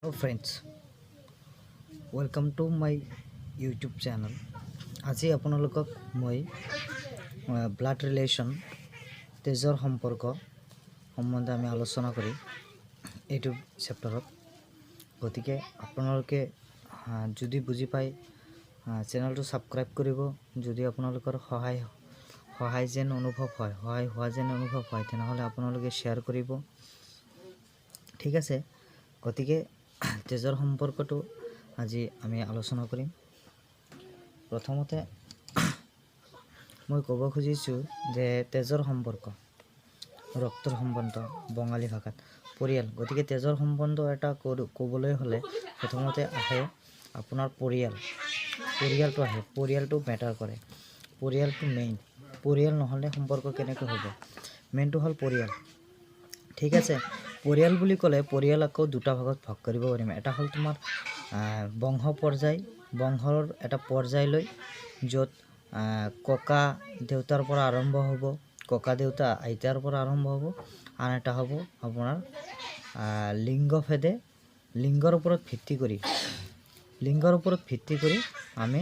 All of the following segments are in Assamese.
Hello friends, welcome to my YouTube channel. আজি আপোনালোকক মই ব্লাড ৰিলেশ্যন তেজৰ সম্পৰ্ক সম্বন্ধে আমি আলোচনা কৰিম এইটো চেপ্টাৰত। গতিকে আপোনালোকে যদি বুজি পায় চেনেলটো সাবস্ক্ৰাইব কৰিব। যদি আপোনালোকৰ সহায় যেন অনুভৱ হয়, সহায় হোৱা যেন অনুভৱ হয়, তেনেহ'লে আপোনালোকে শ্বেয়াৰ কৰিব। ঠিক আছে, গতিকে তেজৰ সম্পৰ্কটো আজি আমি আলোচনা কৰিম। প্ৰথমতে মই ক'ব খুজিছোঁ যে তেজৰ সম্পৰ্ক, ৰক্তৰ সম্বন্ধ বঙালী ভাষাত পৰিয়াল। গতিকে তেজৰ সম্বন্ধ এটা ক'বলৈ হ'লে প্ৰথমতে আহে আপোনাৰ পৰিয়ালটো আহে। পৰিয়ালটো মেটাৰ কৰে, পৰিয়ালটো মেইন। পৰিয়াল নহ'লে সম্পৰ্ক কেনেকৈ হ'ব? মেইনটো হ'ল পৰিয়াল। ঠিক আছে, পৰিয়াল বুলি ক'লে পৰিয়াল আকৌ দুটা ভাগত ভাগ কৰিব পাৰিম। এটা হ'ল তোমাৰ বংশ পৰ্যায়, বংশৰ এটা পৰ্যায়লৈ য'ত ককা দেউতাৰ পৰা আৰম্ভ হ'ব, ককা দেউতা আইতাৰ পৰা আৰম্ভ হ'ব। আন এটা হ'ব আপোনাৰ লিংগভেদে, লিংগৰ ওপৰত ভিত্তি কৰি আমি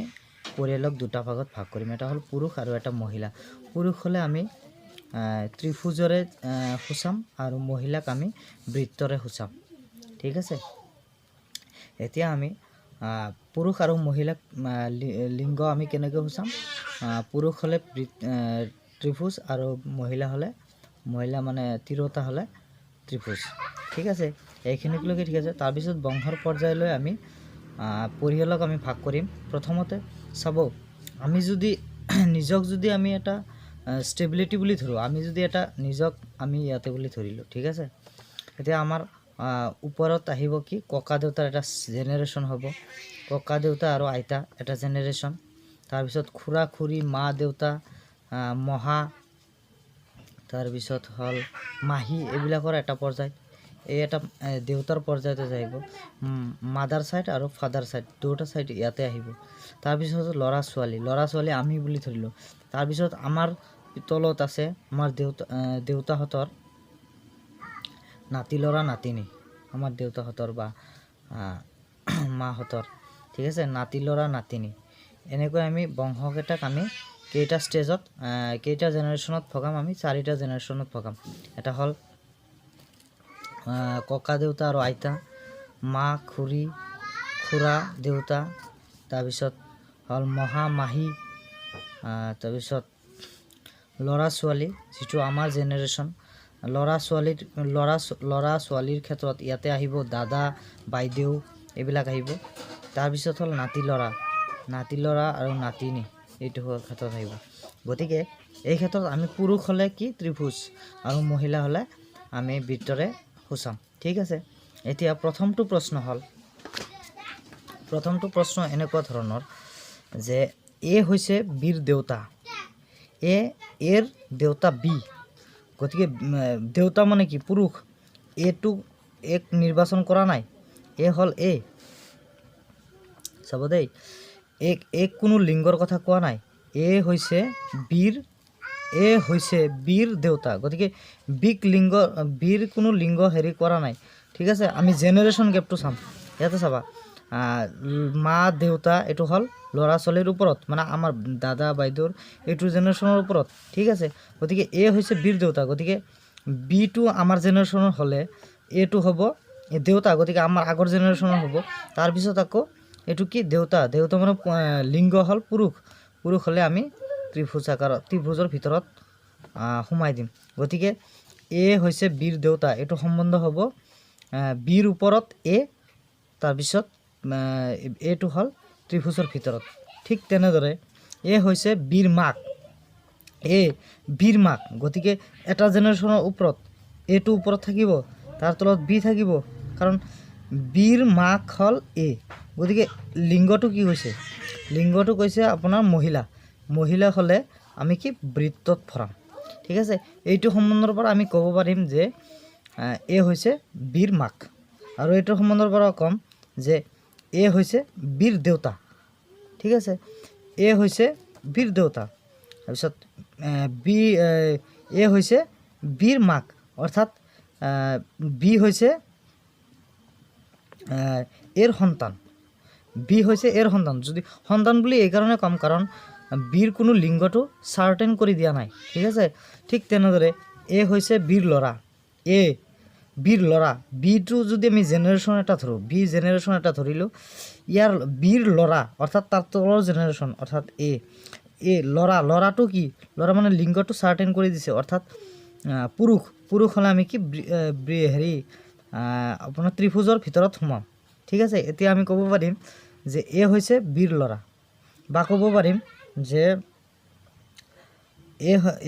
পৰিয়ালক দুটা ভাগত ভাগ কৰিম। এটা হ'ল পুৰুষ আৰু এটা মহিলা। পুৰুষ হ'লে আমি ত্ৰিভুজৰে সূচাম আৰু মহিলাক আমি বৃত্তৰে সূচাম। ঠিক আছে, এতিয়া আমি পুৰুষ আৰু মহিলাক লিংগ আমি কেনেকৈ সূচাম? পুৰুষ হ'লে ত্ৰিভুজ আৰু মহিলা মানে তিৰোতা হ'লে ত্ৰিভুজ। ঠিক আছে, এইখিনিলৈকে ঠিক আছে। তাৰপিছত বংশৰ পৰ্যায়লৈ আমি পৰিয়ালক আমি ভাগ কৰিম। প্ৰথমতে চাব, আমি যদি নিজক যদি আমি এটা ষ্টেবিলিটি বুলি ধৰোঁ, আমি যদি এটা নিজক আমি ইয়াতে বুলি ধৰিলোঁ। ঠিক আছে, এতিয়া আমাৰ ওপৰত আহিব কি, ককা দেউতাৰ এটা জেনেৰেশ্যন হ'ব, ককা দেউতা আৰু আইতা এটা জেনেৰেশ্যন। তাৰপিছত খুৰা খুৰী, মা দেউতা, মহা, তাৰপিছত হ'ল মাহী, এইবিলাকৰ এটা পৰ্যায়। এই এটা দেউতাৰ পৰ্যায়তে আহিব। মাদাৰ ছাইড আৰু ফাদাৰ ছাইড দুটা ছাইড ইয়াতে আহিব। তাৰপিছত ল'ৰা ছোৱালী আমি বুলি ধৰিলোঁ। তাৰপিছত আমাৰ তলত আছে আমাৰ দেউতাহঁতৰ নাতি ল'ৰা নাতিনী, আমাৰ দেউতাহঁতৰ বা মাহঁতৰ। ঠিক আছে, নাতি ল'ৰা নাতিনী। এনেকৈ আমি বংশকেইটাক আমি কেইটা ষ্টেজত, কেইটা জেনেৰেশ্যনত ভগাম? আমি 4টা জেনেৰেশ্যনত ভগাম। এটা হ'ল ককা দেউতা আৰু আইতা, মা খুৰী খুৰা দেউতা, তাৰপিছত হ'ল মহা মাহী, তাৰপিছত ল'ৰা ছোৱালী যিটো আমাৰ জেনেৰেশ্যন। ল'ৰা ছোৱালীৰ ক্ষেত্ৰত ইয়াতে আহিব দাদা বাইদেউ, এইবিলাক আহিব। তাৰপিছত হ'ল নাতি ল'ৰা আৰু নাতিনী, এইটো ক্ষেত্ৰত আহিব। গতিকে এই ক্ষেত্ৰত আমি পুৰুষ হ'লে কি ত্ৰিভুজ আৰু মহিলা হ'লে আমি বৃত্তৰে সূচাম। ঠিক আছে, এতিয়া প্ৰথমটো প্ৰশ্ন এনেকুৱা ধৰণৰ যে এ হৈছে বীৰ দেউতা, এৰ দেউতা বি। গতিকে দেউতা মানে কি? পুৰুষ। এটো এক নিৰ্বাচন কৰা নাই, এ হ'ল এ। চাব দেই, এক কোনো লিংগৰ কথা কোৱা নাই। এ হৈছে বীৰ দেউতা। গতিকে বীৰ কোনো লিংগ হেৰি কৰা নাই। ঠিক আছে, আমি জেনেৰেশ্যন গেপটো চাম। ইয়াতে চাবা, মা দেউতা এইটো হ'ল ল'ৰা ছোৱালীৰ ওপৰত, মানে আমাৰ দাদা বাইদেউৰ এইটো জেনেৰেশ্যনৰ ওপৰত। ঠিক আছে, গতিকে এ হৈছে বীৰ দেউতা। গতিকে বিটো আমাৰ জেনেৰেশ্যনৰ হ'লে এইটো হ'ব দেউতা, গতিকে আমাৰ আগৰ জেনেৰেশ্যনৰ হ'ব। তাৰপিছত আকৌ এইটো কি? দেউতা মানে লিংগ হ'ল পুৰুষ হ'লে আমি ত্ৰিভুজৰ ভিতৰত সোমাই দিম। গতিকে এ হৈছে বীৰ দেউতা, এইটো সম্বন্ধ হ'ব বিৰ ওপৰত এ, তাৰপিছত এইটো হ'ল ত্ৰিভুজৰ ভিতৰত। ঠিক তেনেদৰে এ হৈছে বীৰ মাক, গতিকে এটা জেনেৰেশ্যনৰ ওপৰত এটো ওপৰত থাকিব, তাৰ তলত বি থাকিব, কাৰণ বীৰ মাক হ'ল এ। গতিকে লিংগটো কি হৈছে? লিংগটো কৈছে আপোনাৰ মহিলা হ'লে আমি কি বৃত্তত ভৰাম। ঠিক আছে, এইটো সম্বন্ধৰ পৰা আমি ক'ব পাৰিম যে এ হৈছে বীৰ মাক, আৰু এইটো সম্বন্ধৰ পৰা ক'ম যে এ হৈছে বীৰ দেউতা। ঠিক আছে, এ হৈছে বীৰ দেউতা। তাৰপিছত এ হৈছে বীৰ মাক, অৰ্থাৎ বি হৈছে এৰ সন্তান, বি হৈছে এৰ সন্তান। যদি সন্তান বুলি এই কাৰণে ক'ম কাৰণ বিৰ কোনো লিংগটো চাৰ্টেন কৰি দিয়া নাই, ঠিক আছে। ঠিক তেনেদৰে এ হৈছে বিৰ ল'ৰা, এ বিৰ ল'ৰা, বিটো যদি আমি জেনেৰেশ্যন এটা ধৰোঁ, বি জেনেৰেশ্যন এটা ধৰিলোঁ, ইয়াৰ বিৰ ল'ৰা অৰ্থাৎ তাৰ তলৰ জেনেৰেশ্যন অৰ্থাৎ এ ল'ৰাটো কি, ল'ৰা মানে লিংগটো চাৰ্টেন কৰি দিছে অৰ্থাৎ পুৰুষ হ'লে আমি কি হেৰি আপোনাৰ ত্ৰিভুজৰ ভিতৰত সোমাম, ঠিক আছে। এতিয়া আমি ক'ব পাৰিম যে এ হৈছে বিৰ ল'ৰা, বা ক'ব পাৰিম যে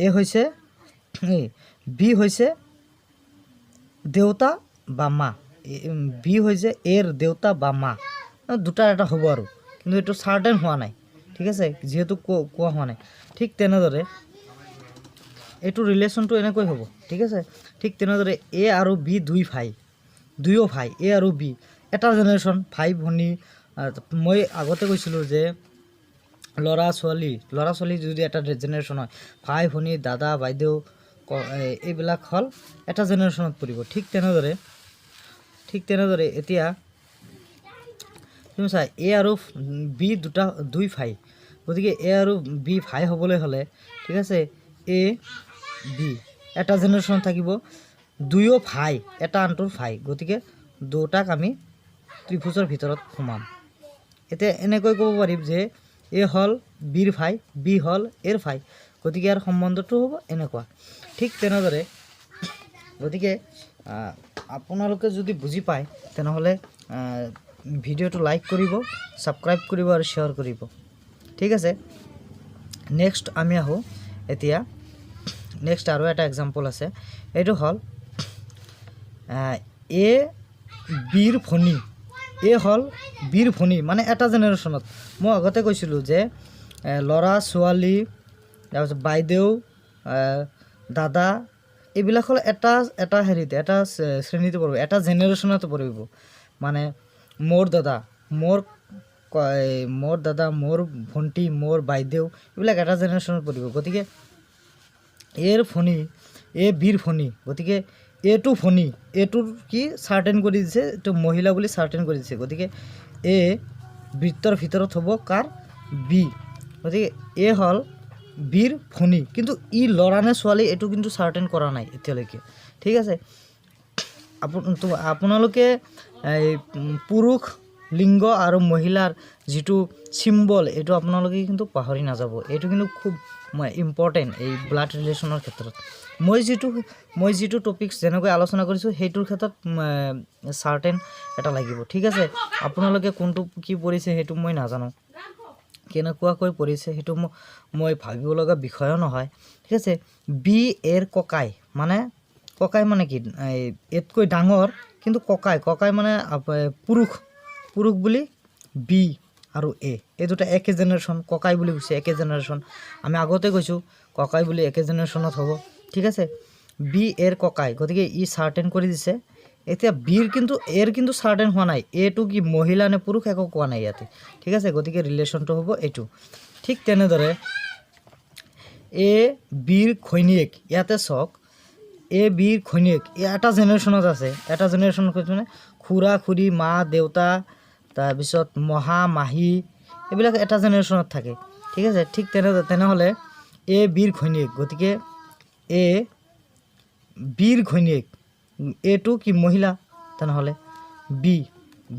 এ হৈছে বি হৈছে দেউতা বা মা, বি হৈছে এৰ দেউতা বা মা, দুটা এটা হ'ব আৰু, কিন্তু এইটো চাৰ্টেন হোৱা নাই, ঠিক আছে, যিহেতু কোৱা হোৱা নাই। ঠিক তেনেদৰে এইটো ৰিলেশ্যনটো এনেকৈ হ'ব, ঠিক আছে। ঠিক তেনেদৰে এ আৰু বি দুয়ো ভাই, এ আৰু বি এটা জেনেৰেশ্যন, ভাই ভনী। মই আগতে কৈছিলোঁ যে ল'ৰা ছোৱালী যদি এটা জেনেৰেশ্যন হয়, ভাই ভনী দাদা বাইদেউ এইবিলাক হ'ল এটা জেনেৰেশ্যনত পৰিব। ঠিক তেনেদৰে এতিয়া তুমি চা এ আৰু বি দুই ভাই, গতিকে এ আৰু বি ভাই হ'বলৈ হ'লে, ঠিক আছে, এ বি এটা জেনেৰেশ্যন থাকিব, দুয়ো ভাই এটা আনটোৰ ভাই, গতিকে দুটাক আমি ত্ৰিভুজৰ ভিতৰত সোমাম। এতিয়া এনেকৈ ক'ব পাৰিম যে এ হ'ল বিৰ ভাই, বি হ'ল এৰ ভাই, গতিকে ইয়াৰ সম্বন্ধটো হ'ব এনেকুৱা। ঠিক তেনেদৰে গতিকে আপোনালোকে যদি বুজি পায় তেনেহ'লে ভিডিঅ'টো লাইক কৰিব, ছাবস্ক্ৰাইব কৰিব আৰু শ্বেয়াৰ কৰিব, ঠিক আছে। নেক্সট আমি আহোঁ, এতিয়া নেক্সট আৰু এটা এক্সাম্পল আছে, এইটো হ'ল এ বিৰ ভনী, এ হ'ল বিৰ ভনী মানে এটা জেনেৰেশ্যনত। মই আগতে কৈছিলোঁ যে ল'ৰা ছোৱালী তাৰপিছত বাইদেউ দাদা এইবিলাক হ'ল এটা হেৰিতে এটা শ্ৰেণীতে পৰিব, এটা জেনেৰেশ্যনতে পৰিব। মানে মোৰ দাদা মোৰ ভণ্টি মোৰ বাইদেউ এইবিলাক এটা জেনেৰেশ্যনত পৰিব। গতিকে এৰ ভনী, এ বিৰ ভনী, গতিকে এটো ভনী, এটোৰ কি চাৰ্টেন কৰি দিছে, এইটো মহিলা বুলি চাৰ্টেন কৰি দিছে, গতিকে এ বৃত্তৰ ভিতৰত হ'ব কাৰ, বি, গতিকে এ হ'ল বিৰ ভনী, কিন্তু ই ল'ৰা নে ছোৱালী এইটো কিন্তু চাৰ্টেন কৰা নাই এতিয়ালৈকে, ঠিক আছে। আপোনালোকে এই পুৰুষ লিংগ আৰু মহিলাৰ যিটো চিম্বল এইটো আপোনালোকে কিন্তু পাহৰি নাযাব, এইটো কিন্তু খুব ইম্পৰ্টেণ্ট এই ব্লাড ৰিলেশ্যনৰ ক্ষেত্ৰত। মই যিটো টপিকছ যেনেকৈ আলোচনা কৰিছোঁ সেইটোৰ ক্ষেত্ৰত চাৰ্টেন এটা লাগিব, ঠিক আছে। আপোনালোকে কোনটো কি পৰিছে সেইটো মই নাজানো, কেনেকুৱাকৈ পৰিছে সেইটো মই ভাবিব লগা বিষয়ো নহয়, ঠিক আছে। বি এৰ ককাই মানে কি এতকৈ ডাঙৰ, কিন্তু ককাই মানে পুৰুষ বুলি বি আৰু এ এই দুটা একে জেনেৰেশ্যন, ককাই বুলি কৈছে একে জেনেৰেশ্যন, আমি আগতে কৈছোঁ ককাই বুলি একে জেনেৰেশ্যনত হ'ব, ঠিক আছে। বি এৰ ককাই, গতিকে ই চাৰ্টেন কৰি দিছে। এতিয়া এৰ কিন্তু চাৰ্টেন হোৱা নাই, এটো কি মহিলা নে পুৰুষ একো কোৱা নাই ইয়াতে, ঠিক আছে, গতিকে ৰিলেশ্যনটো হ'ব এইটো। ঠিক তেনেদৰে এ বিৰ ঘৈণীয়েক, ইয়াতে চাওক এ বিৰ ঘৈণীয়েক এটা জেনেৰেশ্যনত আছে, এটা জেনেৰেশ্যনত মানে খুৰা খুৰী মা দেউতা তাৰপিছত মহা মাহী এইবিলাক এটা জেনেৰেশ্যনত থাকে, ঠিক আছে। ঠিক তেনেহ'লে এ বিৰ ঘৈণীয়েক, গতিকে এ বিৰ ঘৈণীয়েক, এটো কি মহিলা, তেনেহ'লে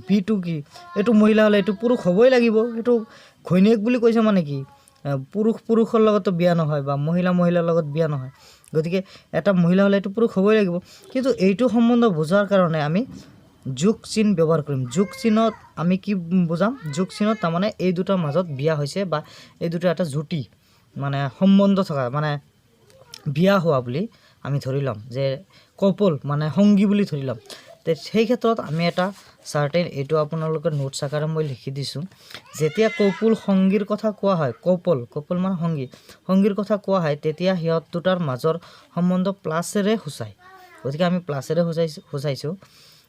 বিটো কি, এইটো মহিলা হ'লে এইটো পুৰুষ হ'বই লাগিব, এইটো ঘৈণীয়েক বুলি কৈছে মানে কি পুৰুষৰ লগতো বিয়া নহয় বা মহিলাৰ লগত বিয়া নহয়, গতিকে এটা মহিলা হ'লে এইটো পুৰুষ হ'বই লাগিব। কিন্তু এইটো সম্বন্ধ বুজাৰ কাৰণে আমি যোগ চিন ব্যৱহাৰ কৰিম। যোগ চিনত আমি কি বুজাম, যোগ চিনত তাৰমানে এই দুটাৰ মাজত বিয়া হৈছে বা এই দুটা এটা জুটি মানে সম্বন্ধ থকা মানে বিয়া হোৱা বুলি আমি ধৰি ল'ম, যে কপল মানে সংগী বুলি ধৰি ল'ম। সেই ক্ষেত্ৰত আমি এটা চাৰ্টেন, এইটো আপোনালোকে নোটছ আকাৰে মই লিখি দিছোঁ, যেতিয়া কপল সংগীৰ কথা কোৱা হয়, কপল মানে সংগীৰ কথা কোৱা হয়, তেতিয়া সিহঁত দুটাৰ মাজৰ সম্বন্ধ প্লাছেৰে সূচায়, গতিকে আমি প্লাছেৰে সূচাইছোঁ।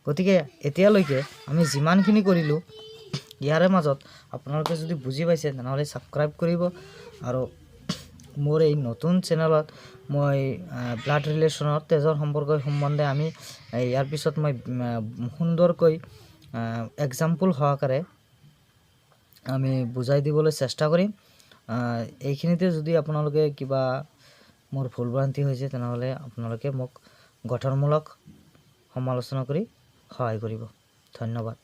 গতিকে এতিয়ালৈকে আমি যিমানখিনি কৰিলোঁ ইয়াৰে মাজত আপোনালোকে যদি বুজি পাইছে তেনেহ'লে ছাবস্ক্ৰাইব কৰিব, আৰু মোৰ এই নতুন চেনেলত মই ব্লাড ৰিলেশ্যনত তেজৰ সম্পৰ্ক সম্বন্ধে আমি ইয়াৰ পিছত মই সুন্দৰকৈ এক্সাম্পল সহকাৰে আমি বুজাই দিবলৈ চেষ্টা কৰিম। এইখিনিতে যদি আপোনালোকে কিবা মোৰ ভুল ভ্ৰান্তি হৈছে তেনেহ'লে আপোনালোকে মোক গঠনমূলক সমালোচনা কৰি সহায় কৰিব। ধন্যবাদ।